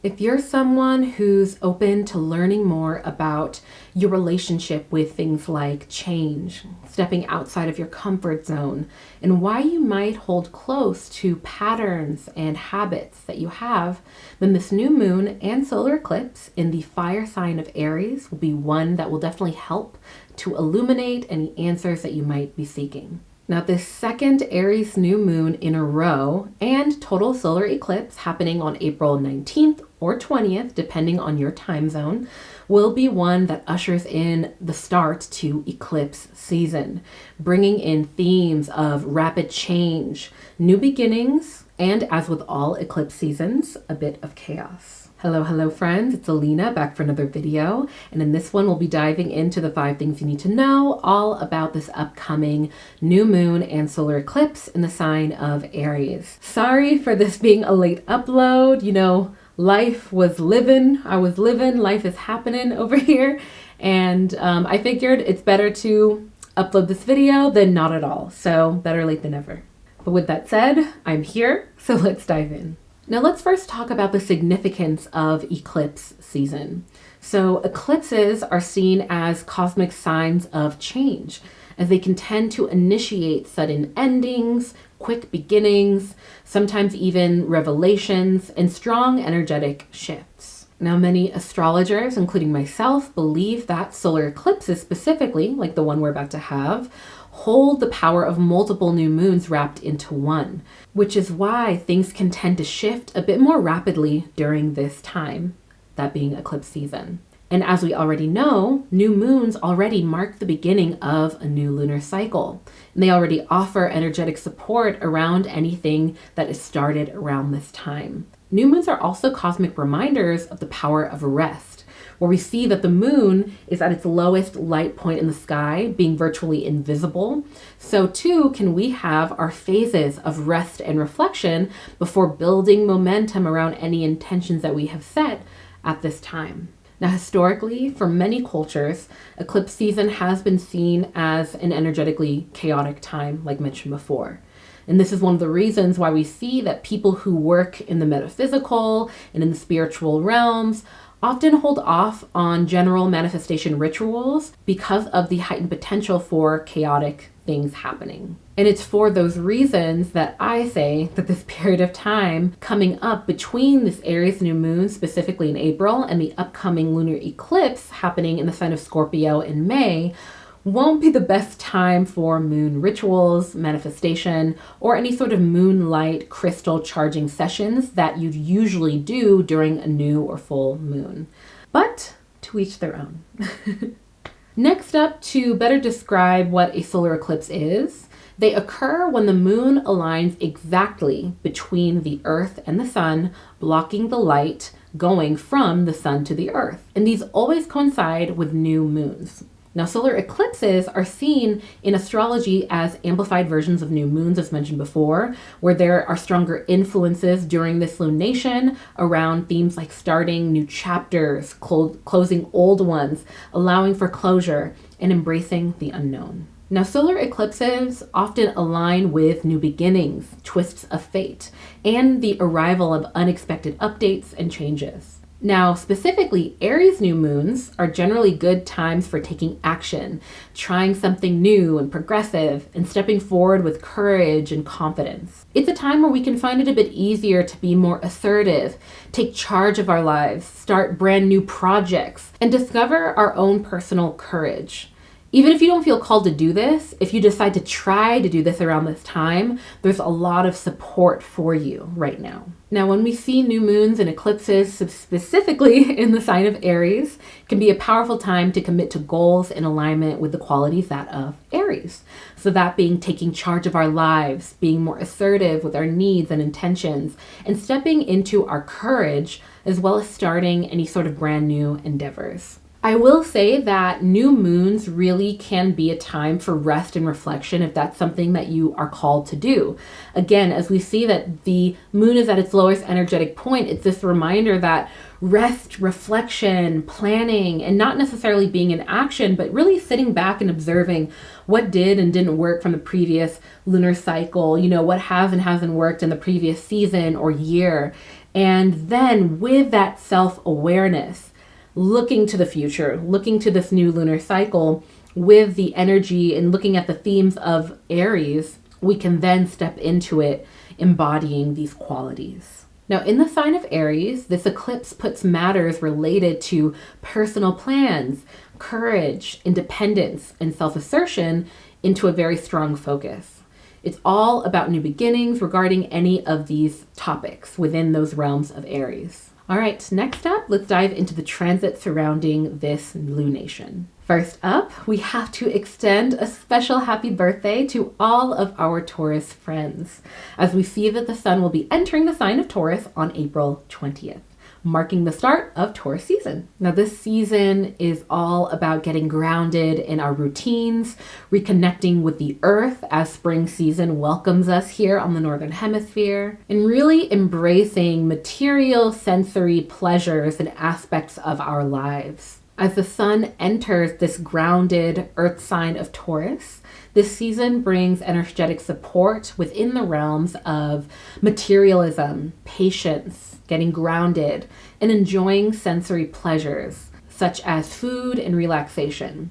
If you're someone who's open to learning more about your relationship with things like change, stepping outside of your comfort zone, and why you might hold close to patterns and habits that you have, then this new moon and solar eclipse in the fire sign of Aries will be one that will definitely help to illuminate any answers that you might be seeking. Now, this second Aries new moon in a row and total solar eclipse happening on April 19th or 20th, depending on your time zone, will be one that ushers in the start to eclipse season, bringing in themes of rapid change, new beginnings, and as with all eclipse seasons, a bit of chaos. Hello friends, it's Alina back for another video, and in this one we'll be diving into the 5 things you need to know all about this upcoming new moon and solar eclipse in the sign of Aries. Sorry for this being a late upload, life was living, life is happening over here, and I figured it's better to upload this video than not at all, so better late than never. But with that said, I'm here, so let's dive in. Now let's first talk about the significance of eclipse season. So eclipses are seen as cosmic signs of change, as they can tend to initiate sudden endings, quick beginnings, sometimes even revelations, and strong energetic shifts. Now many astrologers, including myself, believe that solar eclipses specifically, like the one we're about to have, hold the power of multiple new moons wrapped into one, which is why things can tend to shift a bit more rapidly during this time, that being eclipse season. And as we already know, new moons already mark the beginning of a new lunar cycle. And they already offer energetic support around anything that is started around this time. New moons are also cosmic reminders of the power of rest, where we see that the moon is at its lowest light point in the sky, being virtually invisible. So too can we have our phases of rest and reflection before building momentum around any intentions that we have set at this time. Now, historically, for many cultures, eclipse season has been seen as an energetically chaotic time, like mentioned before. And this is one of the reasons why we see that people who work in the metaphysical and in the spiritual realms often hold off on general manifestation rituals because of the heightened potential for chaotic things happening. And it's for those reasons that I say that this period of time coming up between this Aries new moon, specifically in April, and the upcoming lunar eclipse happening in the sign of Scorpio in May, won't be the best time for moon rituals, manifestation, or any sort of moonlight crystal charging sessions that you'd usually do during a new or full moon. But to each their own. Next up, to better describe what a solar eclipse is, they occur when the moon aligns exactly between the Earth and the Sun, blocking the light going from the Sun to the Earth. And these always coincide with new moons. Now, solar eclipses are seen in astrology as amplified versions of new moons, as mentioned before, where there are stronger influences during this lunation around themes like starting new chapters, closing old ones, allowing for closure, and embracing the unknown. Now, solar eclipses often align with new beginnings, twists of fate, and the arrival of unexpected updates and changes. Now, specifically, Aries new moons are generally good times for taking action, trying something new and progressive, and stepping forward with courage and confidence. It's a time where we can find it a bit easier to be more assertive, take charge of our lives, start brand new projects, and discover our own personal courage. Even if you don't feel called to do this, if you decide to try to do this around this time, there's a lot of support for you right now. Now, when we see new moons and eclipses, specifically in the sign of Aries, it can be a powerful time to commit to goals in alignment with the qualities that of Aries. So that being taking charge of our lives, being more assertive with our needs and intentions, and stepping into our courage, as well as starting any sort of brand new endeavors. I will say that new moons really can be a time for rest and reflection if that's something that you are called to do. Again, as we see that the moon is at its lowest energetic point, it's this reminder that rest, reflection, planning, and not necessarily being in action, but really sitting back and observing what did and didn't work from the previous lunar cycle, what has and hasn't worked in the previous season or year, And then with that self-awareness, looking to the future, looking to this new lunar cycle with the energy and looking at the themes of Aries, we can then step into it embodying these qualities. Now, in the sign of Aries, this eclipse puts matters related to personal plans, courage, independence, and self-assertion into a very strong focus. It's all about new beginnings regarding any of these topics within those realms of Aries. All right, next up, let's dive into the transit surrounding this lunation. First up, we have to extend a special happy birthday to all of our Taurus friends, as we see that the sun will be entering the sign of Taurus on April 20th. Marking the start of Taurus season. Now, this season is all about getting grounded in our routines, reconnecting with the earth as spring season welcomes us here on the Northern Hemisphere, and really embracing material sensory pleasures and aspects of our lives. As the sun enters this grounded earth sign of Taurus, this season brings energetic support within the realms of materialism, patience, getting grounded, and enjoying sensory pleasures, such as food and relaxation.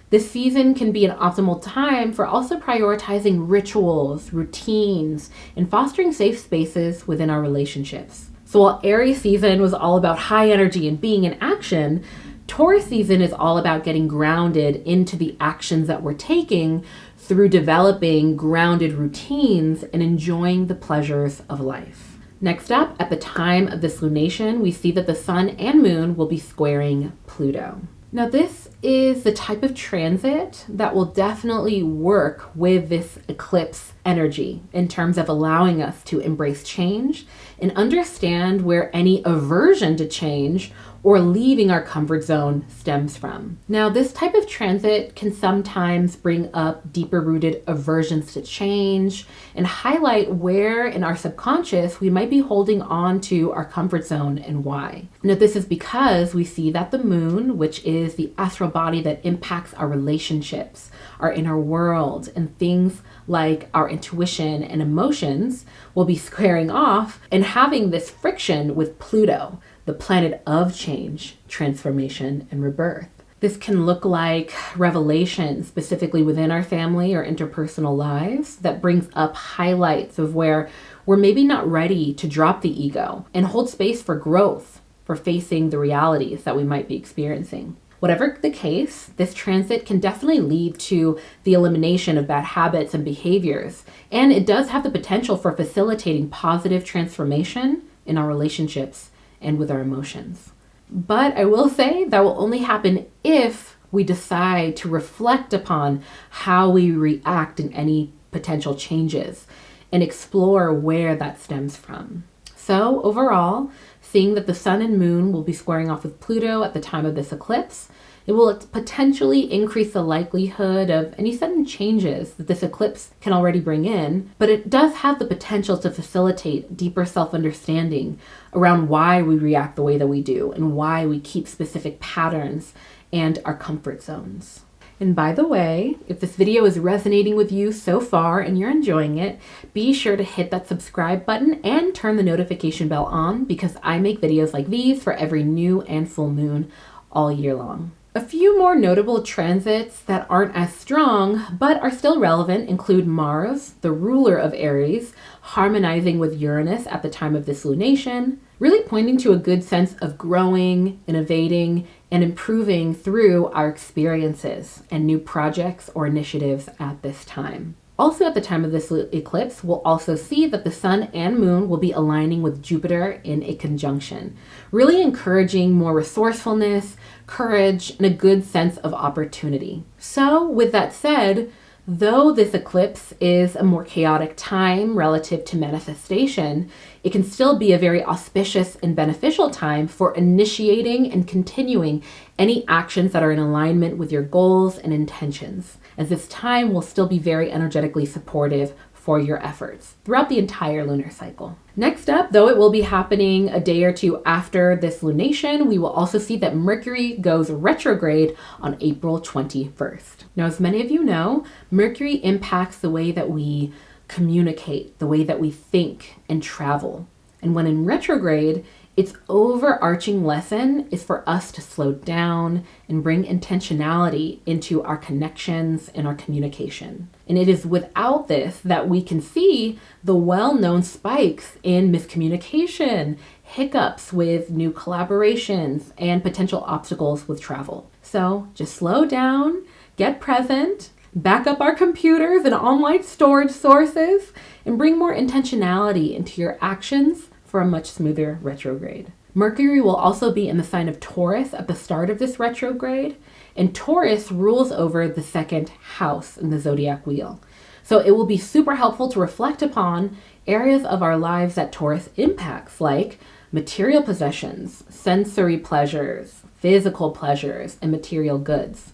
This season can be an optimal time for also prioritizing rituals, routines, and fostering safe spaces within our relationships. So while Aries season was all about high energy and being in action, Taurus season is all about getting grounded into the actions that we're taking through developing grounded routines and enjoying the pleasures of life. Next up, at the time of this lunation, we see that the sun and moon will be squaring Pluto. Now, this is the type of transit that will definitely work with this eclipse energy in terms of allowing us to embrace change and understand where any aversion to change or leaving our comfort zone stems from. Now, this type of transit can sometimes bring up deeper rooted aversions to change and highlight where in our subconscious we might be holding on to our comfort zone and why. Now, this is because we see that the moon, which is the astral body that impacts our relationships, our inner world, and things like our intuition and emotions, will be squaring off and having this friction with Pluto, the planet of change, transformation, and rebirth. This can look like revelation, specifically within our family or interpersonal lives, that brings up highlights of where we're maybe not ready to drop the ego and hold space for growth, for facing the realities that we might be experiencing. Whatever the case, this transit can definitely lead to the elimination of bad habits and behaviors, and it does have the potential for facilitating positive transformation in our relationships and with our emotions. But I will say that will only happen if we decide to reflect upon how we react in any potential changes and explore where that stems from. So overall, seeing that the sun and moon will be squaring off with Pluto at the time of this eclipse, it will potentially increase the likelihood of any sudden changes that this eclipse can already bring in, but it does have the potential to facilitate deeper self-understanding around why we react the way that we do and why we keep specific patterns and our comfort zones. And by the way, if this video is resonating with you so far and you're enjoying it, be sure to hit that subscribe button and turn the notification bell on, because I make videos like these for every new and full moon all year long. A few more notable transits that aren't as strong but are still relevant include Mars, the ruler of Aries, harmonizing with Uranus at the time of this lunation, really pointing to a good sense of growing, innovating, and improving through our experiences and new projects or initiatives at this time. Also at the time of this eclipse, we'll also see that the sun and moon will be aligning with Jupiter in a conjunction, really encouraging more resourcefulness, courage, and a good sense of opportunity. So with that said, though this eclipse is a more chaotic time relative to manifestation, it can still be a very auspicious and beneficial time for initiating and continuing any actions that are in alignment with your goals and intentions, as this time will still be very energetically supportive for your efforts throughout the entire lunar cycle. Next up, though it will be happening a day or two after this lunation, we will also see that Mercury goes retrograde on April 21st. Now, as many of you know, Mercury impacts the way that we communicate, the way that we think and travel. And when in retrograde, its overarching lesson is for us to slow down and bring intentionality into our connections and our communication. And it is without this that we can see the well-known spikes in miscommunication, hiccups with new collaborations, and potential obstacles with travel. So just slow down, get present, back up our computers and online storage sources, and bring more intentionality into your actions for a much smoother retrograde. Mercury will also be in the sign of Taurus at the start of this retrograde, and Taurus rules over the second house in the zodiac wheel. So it will be super helpful to reflect upon areas of our lives that Taurus impacts, like material possessions, sensory pleasures, physical pleasures, and material goods.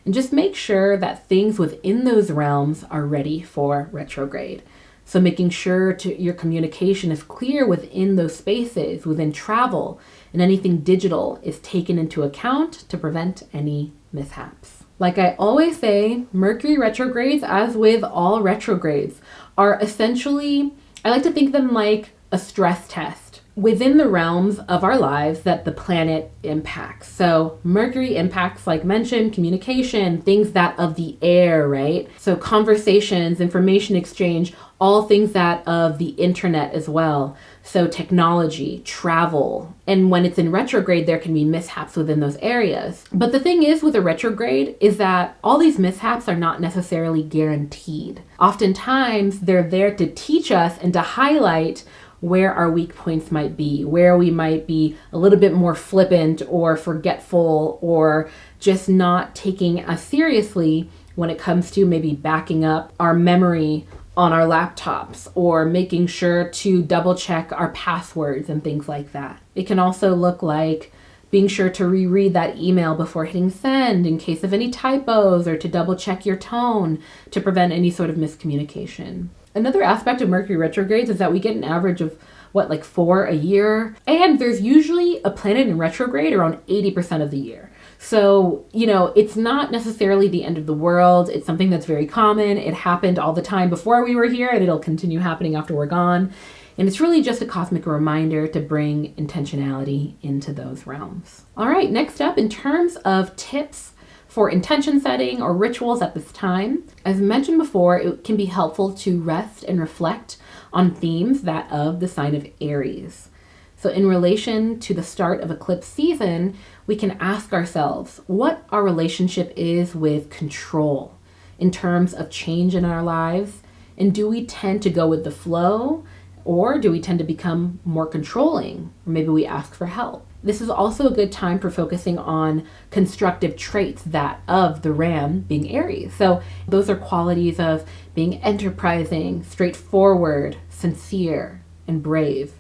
And just make sure that things within those realms are ready for retrograde. So making sure your communication is clear within those spaces, within travel, and anything digital is taken into account to prevent any mishaps. Like I always say, Mercury retrogrades, as with all retrogrades, are essentially, I like to think of them like a stress test within the realms of our lives that the planet impacts. So Mercury impacts, like mentioned, communication, things that of the air, right? So conversations, information exchange, all things that of the internet as well. So technology, travel. And when it's in retrograde, there can be mishaps within those areas. But the thing is with a retrograde is that all these mishaps are not necessarily guaranteed. Oftentimes, they're there to teach us and to highlight where our weak points might be, where we might be a little bit more flippant or forgetful or just not taking as seriously when it comes to maybe backing up our memory on our laptops or making sure to double check our passwords and things like that. It can also look like being sure to reread that email before hitting send in case of any typos or to double check your tone to prevent any sort of miscommunication. Another aspect of Mercury retrogrades is that we get an average of, like 4 a year? And there's usually a planet in retrograde around 80% of the year. So, it's not necessarily the end of the world. It's something that's very common. It happened all the time before we were here, and it'll continue happening after we're gone. And it's really just a cosmic reminder to bring intentionality into those realms. All right, next up, in terms of tips for intention setting or rituals at this time, as mentioned before, it can be helpful to rest and reflect on themes that of the sign of Aries. So in relation to the start of eclipse season, we can ask ourselves what our relationship is with control in terms of change in our lives, and do we tend to go with the flow, or do we tend to become more controlling, or maybe we ask for help? This is also a good time for focusing on constructive traits that of the Ram being Aries. So those are qualities of being enterprising, straightforward, sincere, and brave.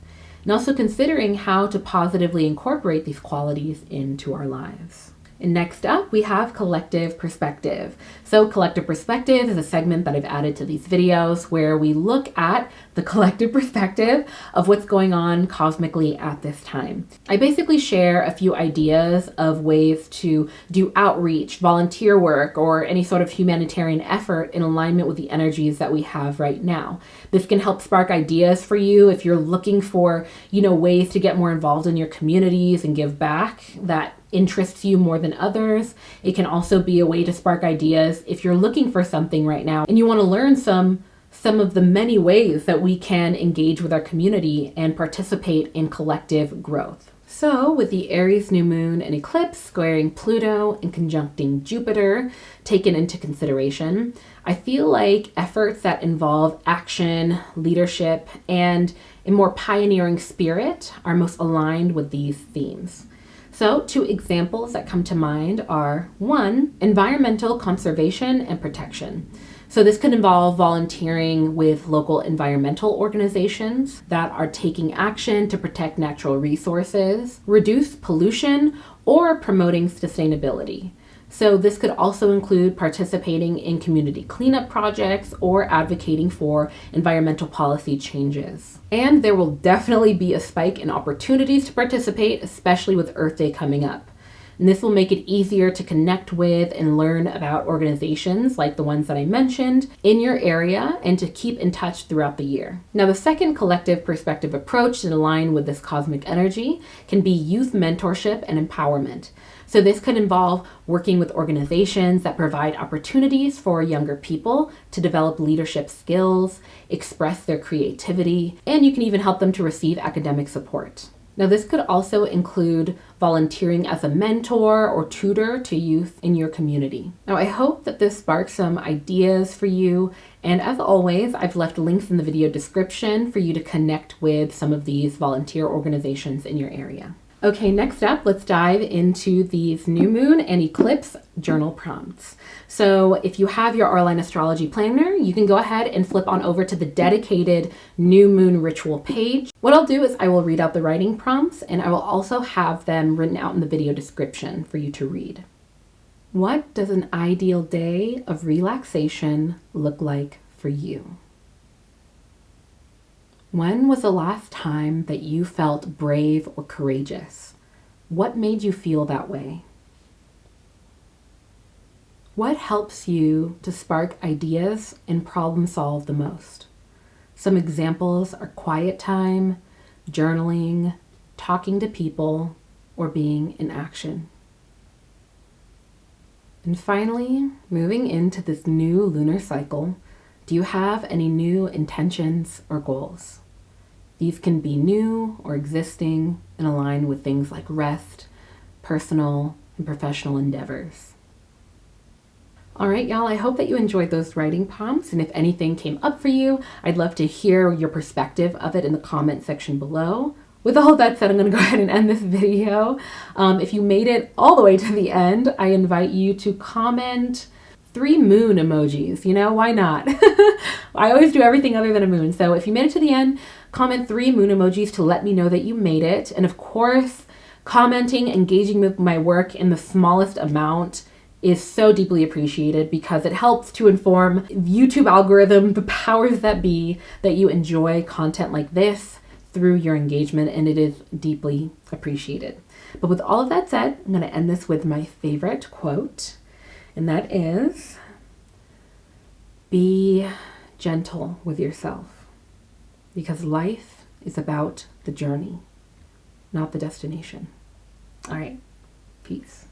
And also considering how to positively incorporate these qualities into our lives. And next up, we have collective perspective. So collective perspective is a segment that I've added to these videos where we look at the collective perspective of what's going on cosmically at this time. I basically share a few ideas of ways to do outreach, volunteer work, or any sort of humanitarian effort in alignment with the energies that we have right now. This can help spark ideas for you if you're looking for, ways to get more involved in your communities and give back that interests you more than others. It can also be a way to spark ideas if you're looking for something right now and you want to learn some of the many ways that we can engage with our community and participate in collective growth. So with the Aries new moon and eclipse squaring Pluto and conjuncting Jupiter taken into consideration, I feel like efforts that involve action, leadership, and a more pioneering spirit are most aligned with these themes. So 2 examples that come to mind are 1, environmental conservation and protection. So this could involve volunteering with local environmental organizations that are taking action to protect natural resources, reduce pollution, or promoting sustainability. So this could also include participating in community cleanup projects or advocating for environmental policy changes. And there will definitely be a spike in opportunities to participate, especially with Earth Day coming up. And this will make it easier to connect with and learn about organizations like the ones that I mentioned in your area and to keep in touch throughout the year. Now, the second collective perspective approach to align with this cosmic energy can be youth mentorship and empowerment. So this could involve working with organizations that provide opportunities for younger people to develop leadership skills, express their creativity, and you can even help them to receive academic support. Now, this could also include volunteering as a mentor or tutor to youth in your community. Now, I hope that this sparks some ideas for you. And as always, I've left links in the video description for you to connect with some of these volunteer organizations in your area. Okay, next up, let's dive into these new moon and eclipse journal prompts. So if you have your Auralign astrology planner, you can go ahead and flip on over to the dedicated new moon ritual page. What I'll do is I will read out the writing prompts, and I will also have them written out in the video description for you to read. What does an ideal day of relaxation look like for you? When was the last time that you felt brave or courageous? What made you feel that way? What helps you to spark ideas and problem solve the most? Some examples are quiet time, journaling, talking to people, or being in action. And finally, moving into this new lunar cycle, do you have any new intentions or goals? These can be new or existing and align with things like rest, personal and professional endeavors. All right, y'all, I hope that you enjoyed those writing prompts. And if anything came up for you, I'd love to hear your perspective of it in the comment section below. With all that said, I'm going to go ahead and end this video. If you made it all the way to the end, I invite you to comment 3 moon emojis. You know, why not? I always do everything other than a moon. So if you made it to the end, comment 3 moon emojis to let me know that you made it. And of course, commenting, engaging with my work in the smallest amount is so deeply appreciated because it helps to inform YouTube algorithm, the powers that be, that you enjoy content like this through your engagement, and it is deeply appreciated. But with all of that said, I'm going to end this with my favorite quote, and that is, be gentle with yourself, because life is about the journey, not the destination. All right, peace.